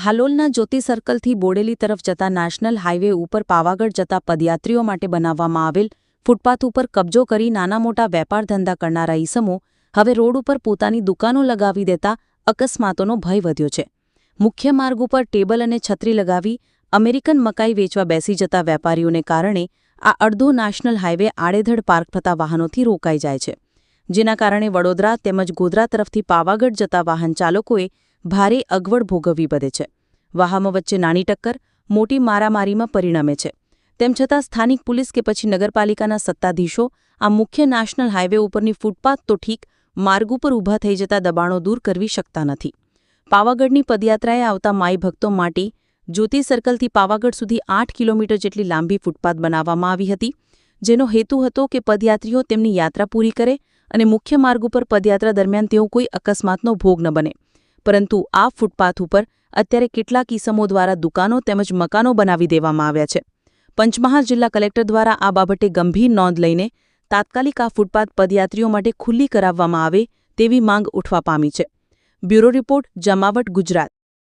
હાલોલના જ્યોતિ સર્કલથી બોડેલી તરફ જતા national highway ઉપર પાવાગઢ જતા પદયાત્રીઓ માટે બનાવવામાં આવેલ ફૂટપાથ ઉપર કબજો કરી નાના મોટા વેપાર ધંધા કરનારા ઈસમો હવે રોડ ઉપર પોતાની દુકાનો લગાવી દેતા અકસ્માતોનો ભય વધ્યો છે. મુખ્ય માર્ગ ઉપર ટેબલ અને છત્રી લગાવી અમેરિકન મકાઈ વેચવા બેસી જતા વેપારીઓને કારણે આ અડધો નેશનલ હાઇવે આડેધડ પાર્ક થતા વાહનોથી રોકાઈ જાય છે, જેના કારણે વડોદરા તેમજ ગોધરા તરફથી પાવાગઢ જતા વાહન ચાલકોએ ભારે અગવડ ભોગવવી પડે છે. વાહનો વચ્ચે નાની ટક્કર મોટી મારામારીમાં પરિણમે છે. તેમ છતાં સ્થાનિક પોલીસ કે પછી નગરપાલિકાના સત્તાધીશો આ મુખ્ય નેશનલ હાઇવે ઉપરની ફૂટપાથ તો ઠીક, માર્ગ ઉપર ઊભા થઈ જતા દબાણો દૂર કરવી શકતા નથી. પાવાગઢની પદયાત્રાએ આવતા માઈ ભક્તો માટે જ્યોતિ સર્કલથી પાવાગઢ સુધી 8 કિલોમીટર જેટલી લાંબી ફૂટપાથ બનાવવામાં આવી હતી, જેનો હેતુ હતો કે પદયાત્રીઓ તેમની યાત્રા પૂરી કરે અને મુખ્ય માર્ગ ઉપર પદયાત્રા દરમિયાન તેઓ કોઈ અકસ્માતનો ભોગ ન બને. પરંતુ આ ફૂટપાથ ઉપર અત્યારે કેટલાક ઈસમો દ્વારા દુકાનો તેમજ મકાનો બનાવી દેવામાં આવ્યા છે. પંચમહાલ જિલ્લા કલેક્ટર દ્વારા આ બાબતે ગંભીર નોંધ લઈને તાત્કાલિક આ ફૂટપાથ પદયાત્રીઓ માટે ખુલ્લી કરાવવામાં આવે તેવી માંગ ઉઠવા પામી છે. બ્યુરો રિપોર્ટ, જમાવટ, ગુજરાત.